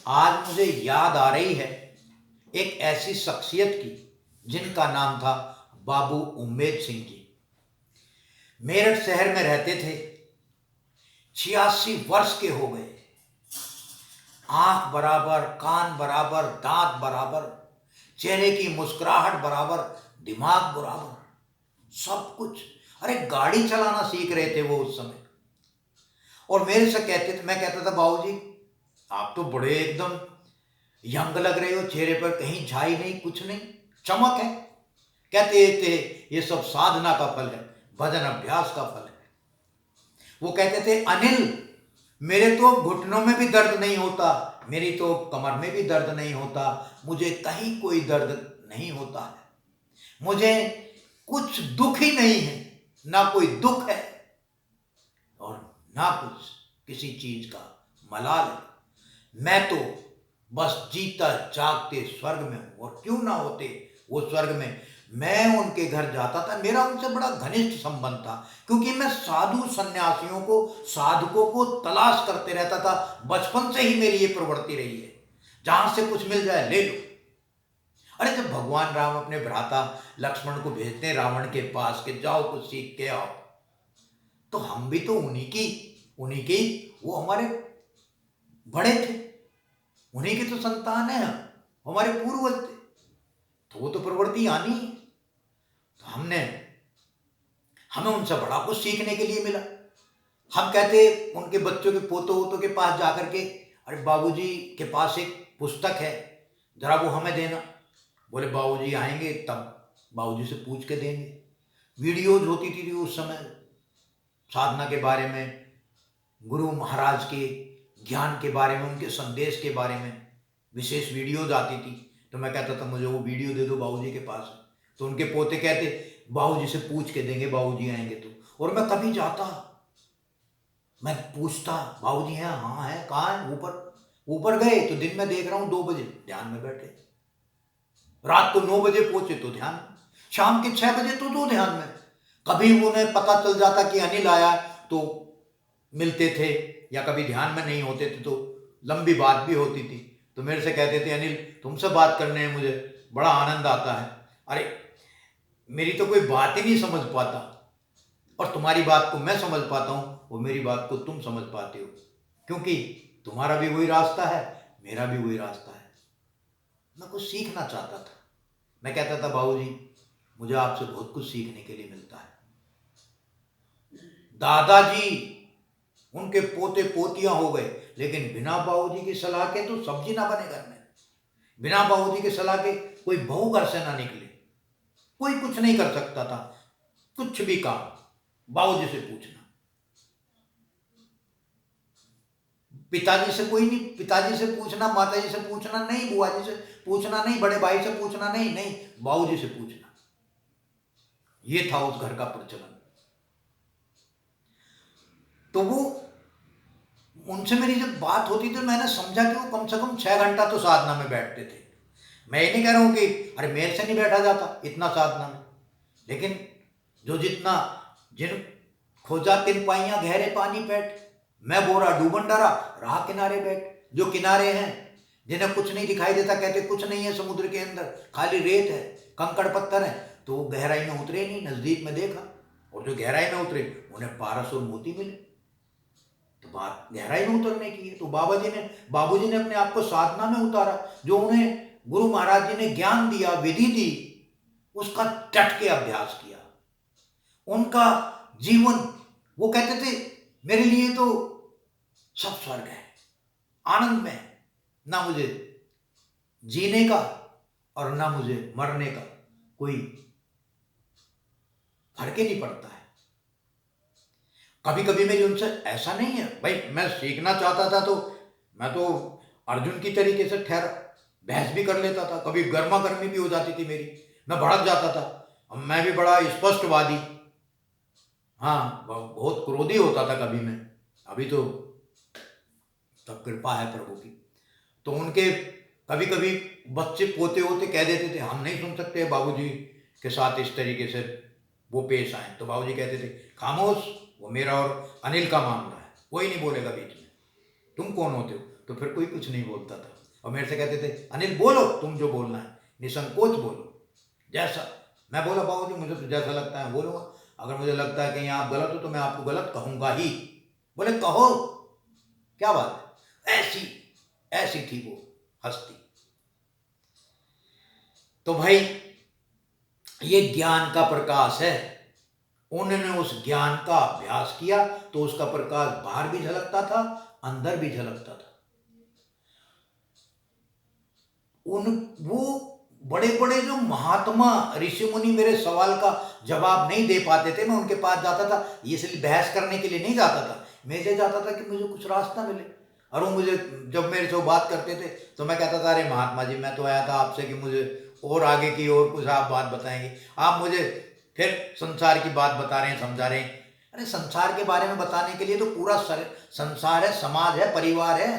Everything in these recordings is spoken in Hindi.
आज मुझे याद आ रही है एक ऐसी शख्सियत की जिनका नाम था बाबू उम्मेद सिंह जी। मेरठ शहर में रहते थे। 86 वर्ष के हो गए। आंख बराबर, कान बराबर, दांत बराबर, चेहरे की मुस्कुराहट बराबर, दिमाग बराबर, सब कुछ। अरे गाड़ी चलाना सीख रहे थे वो उस समय। और मेरे से कहते थे, मैं कहता था बाबूजी आप तो बड़े एकदम यंग लग रहे हो, चेहरे पर कहीं झाई नहीं, कुछ नहीं, चमक है। कहते थे ये सब साधना का फल है, भजन अभ्यास का फल है। वो कहते थे अनिल मेरे तो घुटनों में भी दर्द नहीं होता, मेरी तो कमर में भी दर्द नहीं होता, मुझे कहीं कोई दर्द नहीं होता है, मुझे कुछ दुख ही नहीं है, ना कोई दुख है और ना कुछ किसी चीज का मलाल है। मैं तो बस जीता जागते स्वर्ग में हूं। और क्यों ना होते वो स्वर्ग में, मैं उनके घर जाता था। मेरा उनसे बड़ा घनिष्ठ संबंध था क्योंकि मैं साधु सन्यासियों को, साधकों को तलाश करते रहता था। बचपन से ही मेरी ये प्रवृत्ति रही है, जहां से कुछ मिल जाए ले लो। अरे जब भगवान राम अपने भ्राता लक्ष्मण को भेजते हैं रावण के पास के जाओ कुछ सीख के आओ, तो हम भी तो उन्हीं की वो हमारे बड़े थे, उन्हीं की तो संतान है, हमारे पूर्वज थे, तो वो तो प्रवृत्ति आनी है। तो हमें उनसे बड़ा कुछ सीखने के लिए मिला। हम कहते उनके बच्चों के पोतों वोतों के पास जाकर के, अरे बाबूजी के पास एक पुस्तक है, जरा वो हमें देना। बोले बाबूजी आएंगे तब बाबूजी से पूछ के देंगे। वीडियोज होती थी उस समय साधना के बारे में, गुरु महाराज के ज्ञान के बारे में, उनके संदेश के बारे में विशेष वीडियोज आती थी। तो मैं कहता था मुझे वो वीडियो दे दो बाबूजी के पास। तो उनके पोते कहते बाबूजी से पूछ के देंगे, बाबूजी आएंगे तो। और मैं कभी जाता, मैं पूछता बाबूजी हैं? हाँ है। कहाँ है? ऊपर गए तो दिन में देख रहा हूँ 2 बजे ध्यान में बैठे, रात को 9 बजे पहुंचे तो ध्यान में, शाम के 6 बजे तो ध्यान में। कभी उन्हें पता चल जाता कि अनिल आया तो मिलते थे, या कभी ध्यान में नहीं होते थे तो लंबी बात भी होती थी। तो मेरे से कहते थे अनिल तुमसे बात करने में मुझे बड़ा आनंद आता है। अरे मेरी तो कोई बात ही नहीं समझ पाता, और तुम्हारी बात को मैं समझ पाता हूँ, वो मेरी बात को तुम समझ पाते हो, क्योंकि तुम्हारा भी वही रास्ता है, मेरा भी वही रास्ता है। मैं कुछ सीखना चाहता था। मैं कहता था बाबूजी मुझे आपसे बहुत कुछ सीखने के लिए मिलता है। दादाजी उनके पोते पोतियां हो गए, लेकिन बिना बाबूजी की सलाह के तो सब्जी ना बने घर में, बिना बाबूजी की सलाह के कोई बहू घर से ना निकले, कोई कुछ नहीं कर सकता था। कुछ भी काम बाबूजी से पूछना, पिताजी से कोई नहीं, पिताजी से पूछना, माताजी से पूछना नहीं, बुआ जी से पूछना नहीं, बड़े भाई से पूछना नहीं, नहीं बाबूजी से पूछना। ये था उस घर का प्रचलन। तो वो उनसे मेरी जब बात होती थी मैंने समझा कि वो कम से कम 6 घंटा तो साधना में बैठते थे। मैं ये नहीं कह रहा हूं कि अरे मेरे से नहीं बैठा जाता इतना साधना में, लेकिन जो जितना जिन खोजा 3 पाइयां गहरे पानी बैठ, मैं बोरा डूबन डरा राह किनारे बैठ। जो किनारे हैं जिन्हें कुछ नहीं दिखाई देता, कहते कुछ नहीं है समुद्र के अंदर, खाली रेत है, कंकड़ पत्थर है, तो वो गहराई में उतरे नहीं, नजदीक में देखा, और जो गहराई में उतरे उन्हें पारस और मोती मिले। तो बात गहराई में उतरने की है। तो बाबूजी ने अपने आप को साधना में उतारा। जो उन्हें गुरु महाराज जी ने ज्ञान दिया, विधि दी, उसका डट के अभ्यास किया। उनका जीवन, वो कहते थे मेरे लिए तो सब स्वर्ग है, आनंद में, ना मुझे जीने का और ना मुझे मरने का कोई फर्क ही नहीं पड़ता है। कभी कभी मेरी उनसे ऐसा नहीं है भाई, मैं सीखना चाहता था तो मैं तो अर्जुन की तरीके से ठहरा, बहस भी कर लेता था, कभी गर्मा गर्मी भी हो जाती थी मेरी, मैं भड़क जाता था। अब मैं भी बड़ा स्पष्टवादी, हाँ बहुत क्रोधी होता था कभी मैं, अभी तो सब कृपा है प्रभु की। तो उनके कभी कभी बच्चे पोते होते कह देते थे हम नहीं सुन सकते बाबूजी के साथ इस तरीके से वो पेश आए। तो बाबूजी कहते थे खामोश, वो मेरा और अनिल का मामला है, कोई नहीं बोलेगा बीच में, तुम कौन होते हो, तो फिर कोई कुछ नहीं बोलता था। और मेरे से कहते थे अनिल बोलो, तुम जो बोलना है निसंकोच बोलो। जैसा मैं बोला बाबूजी मुझे तो जैसा लगता है बोलूँगा, अगर मुझे लगता है कहीं आप गलत हो तो मैं आपको गलत कहूँगा ही। बोले कहो, क्या बात है। ऐसी ऐसी थी वो हस्ती। तो भाई ये ज्ञान का प्रकाश है। उन्होंने उस ज्ञान का अभ्यास किया तो उसका प्रकाश बाहर भी झलकता था, अंदर भी झलकता था। वो बड़े बड़े जो महात्मा ऋषि मुनि मेरे सवाल का जवाब नहीं दे पाते थे, मैं उनके पास जाता था, इसलिए बहस करने के लिए नहीं जाता था, मैं इसलिए जाता था कि मुझे कुछ रास्ता मिले। और वो मुझे जब मेरे से बात करते थे तो मैं कहता था अरे महात्मा जी मैं तो आया था आपसे कि मुझे और आगे की और कुछ आप बात बताएंगे, आप मुझे फिर संसार की बात बता रहे हैं, समझा रहे हैं। अरे संसार के बारे में बताने के लिए तो पूरा संसार है, समाज है, परिवार है,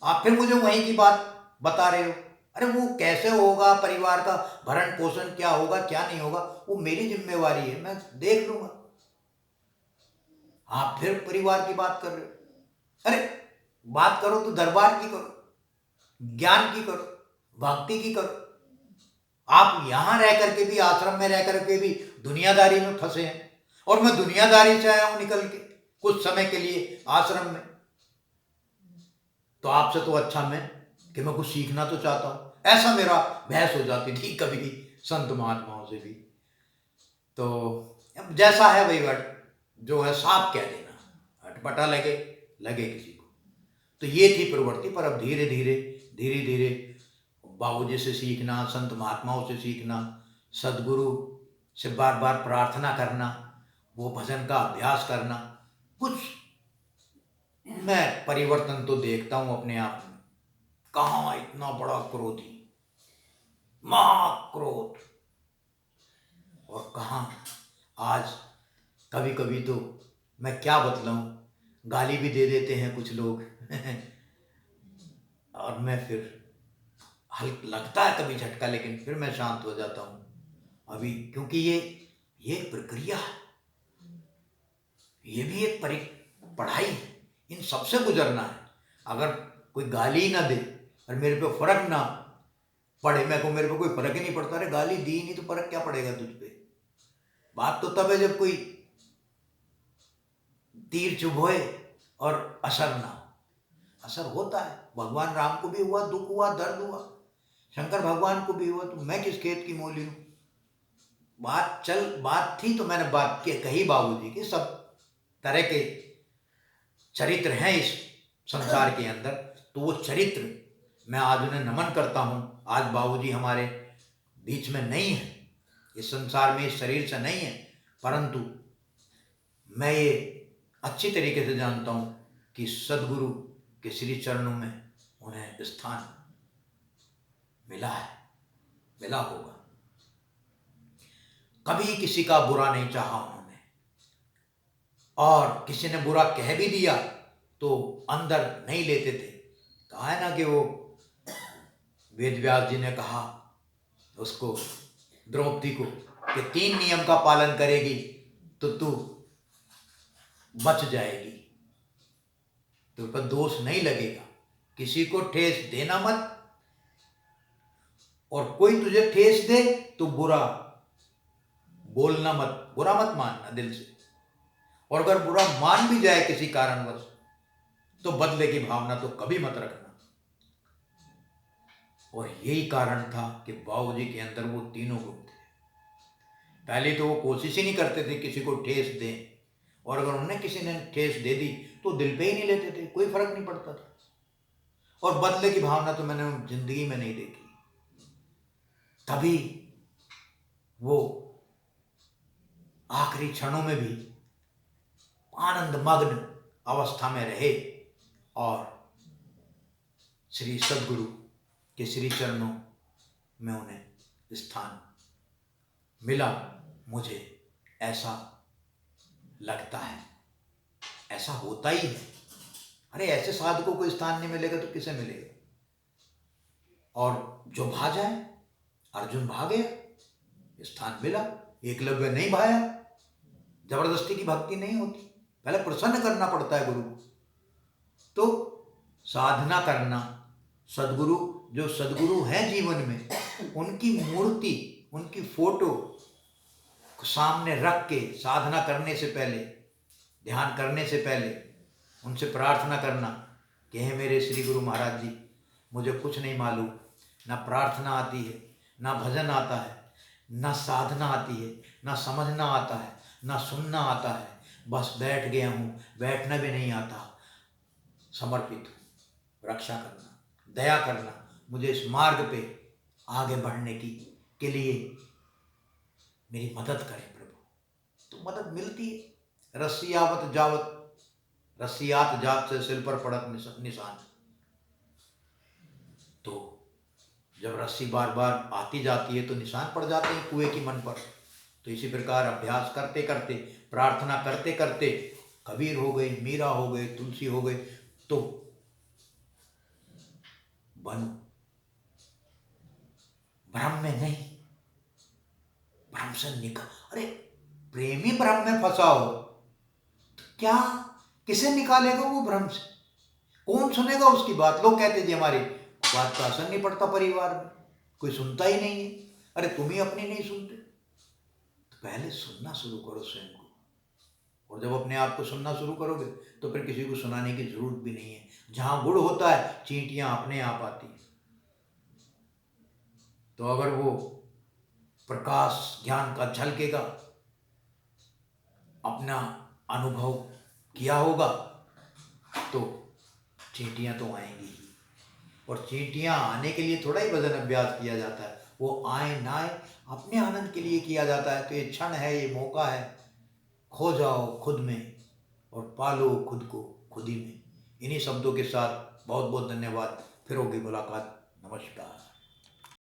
आप फिर मुझे वहीं की बात बता रहे हो। अरे वो कैसे होगा, परिवार का भरण पोषण क्या होगा क्या नहीं होगा, वो मेरी जिम्मेवारी है, मैं देख लूंगा। आप फिर परिवार की बात कर रहे हो। अरे बात करो तो दरबार की करो, ज्ञान की करो, भक्ति की करो। आप यहां रह करके भी, आश्रम में रह करके भी दुनियादारी में फंसे हैं, और मैं दुनियादारी से आया हूं निकल के कुछ समय के लिए आश्रम में। तो आपसे तो अच्छा मैं कि मैं कुछ सीखना तो चाहता हूं, ऐसा मेरा बहस हो जाती थी कभी संत महात्माओं से भी। तो जैसा है वही वट जो है साफ कह देना, अटपटा लगे लगे किसी को। तो ये थी प्रवृत्ति। पर अब धीरे धीरे धीरे धीरे बाबूजी से सीखना, संत महात्माओं से सीखना, सदगुरु से बार बार प्रार्थना करना, वो भजन का अभ्यास करना, कुछ मैं परिवर्तन तो देखता हूं अपने आप में। कहाँ इतना बड़ा क्रोधी, महाक्रोध, और कहाँ आज कभी कभी तो मैं क्या बतलाऊं, गाली भी दे देते हैं कुछ लोग और मैं फिर हल्का लगता है कभी झटका, लेकिन फिर मैं शांत हो जाता हूं अभी, क्योंकि ये प्रक्रिया है, ये भी एक पढ़ाई है, इन सबसे गुजरना है। अगर कोई गाली ना दे और मेरे पे फर्क ना पड़े, मेरे पे कोई फर्क ही नहीं पड़ता, अरे गाली दी नहीं तो फर्क क्या पड़ेगा तुझ पे। बात तो तब है जब कोई तीर चुभोए और असर ना हो। असर होता है, भगवान राम को भी हुआ, दुख हुआ, दर्द हुआ, शंकर भगवान को भी हुआ, तो मैं किस खेत की मोली हूं। बात थी तो मैंने बात कही बाबूजी की, सब तरह के चरित्र हैं इस संसार के अंदर, तो वो चरित्र मैं आज उन्हें नमन करता हूं। आज बाबूजी हमारे बीच में नहीं है, इस संसार में, इस शरीर से नहीं है, परंतु मैं ये अच्छी तरीके से जानता हूं कि सदगुरु के श्री चरणों में उन्हें स्थान मिला है, मिला होगा। कभी किसी का बुरा नहीं चाहा उन्होंने, और किसी ने बुरा कह भी दिया तो अंदर नहीं लेते थे। कहा है ना कि वो वेद व्यास जी ने कहा उसको, द्रौपदी को, कि 3 नियम का पालन करेगी तो तू बच जाएगी, तो पर दोष नहीं लगेगा। किसी को ठेस देना मत, और कोई तुझे ठेस दे तो बुरा बोलना मत, बुरा मत मानना दिल से। और अगर बुरा मान भी जाए किसी कारणवश तो बदले की भावना तो कभी मत रखना। और यही कारण था कि बाबूजी के अंदर वो तीनों गुण थे। पहले तो वो कोशिश ही नहीं करते थे किसी को ठेस दें, और अगर उन्हें किसी ने ठेस दे दी तो दिल पे ही नहीं लेते थे, कोई फर्क नहीं पड़ता था। और बदले की भावना तो मैंने जिंदगी में नहीं देखी। तभी वो आखिरी क्षणों में भी आनंद मग्न अवस्था में रहे, और श्री सदगुरु के श्री चरणों में उन्हें स्थान मिला। मुझे ऐसा लगता है, ऐसा होता ही है। अरे ऐसे साधकों को स्थान नहीं मिलेगा तो किसे मिलेगा। और जो भाग जाए, अर्जुन भागे, स्थान मिला। एकलव्य नहीं भाया, जबरदस्ती की भक्ति नहीं होती, पहले प्रसन्न करना पड़ता है गुरु को। तो साधना करना, सदगुरु जो सदगुरु हैं जीवन में, उनकी मूर्ति, उनकी फोटो सामने रख के साधना करने से पहले, ध्यान करने से पहले उनसे प्रार्थना करना कि हे मेरे श्री गुरु महाराज जी, मुझे कुछ नहीं मालूम, ना प्रार्थना आती है, ना भजन आता है, ना साधना आती है, ना समझना आता है, ना सुनना आता है, बस बैठ गया हूँ, बैठना भी नहीं आता, समर्पित हूँ, रक्षा करना, दया करना, मुझे इस मार्ग पे आगे बढ़ने के लिए मेरी मदद करें प्रभु। तो मदद मिलती है। रस्सी आवत जावत, रस्सी आत जात से सिर पर पड़त निशान। तो जब रस्सी बार बार आती जाती है तो निशान पड़ जाते हैं कुएं की मन पर। तो इसी प्रकार अभ्यास करते करते, प्रार्थना करते करते, कबीर हो गए, मीरा हो गए, तुलसी हो गए, तो बनो भ्रम में नहीं, भ्रम से निकल। अरे प्रेमी भ्रम में फंसा हो तो क्या, किसे निकालेगा वो भ्रम से? कौन सुनेगा उसकी बात? लोग कहते जी हमारी बात का असर नहीं पड़ता, परिवार में कोई सुनता ही नहीं है। अरे तुम ही अपनी नहीं सुनते, तो पहले सुनना शुरू करो स्वयं को। और जब अपने आप को सुनना शुरू करोगे तो फिर किसी को सुनाने की जरूरत भी नहीं है। जहां गुड़ होता है चींटियां अपने आप आती है। तो अगर वो प्रकाश ज्ञान का झलकेगा, अपना अनुभव किया होगा, तो चींटियां तो आएंगी ही। और चींटियां आने के लिए थोड़ा ही भजन अभ्यास किया जाता है, वो आए ना आए अपने आनंद के लिए किया जाता है। तो ये क्षण है, ये मौका है, खो जाओ खुद में और पालो खुद को खुद ही में। इन्हीं शब्दों के साथ बहुत बहुत धन्यवाद। फिर होगी मुलाकात। नमस्कार।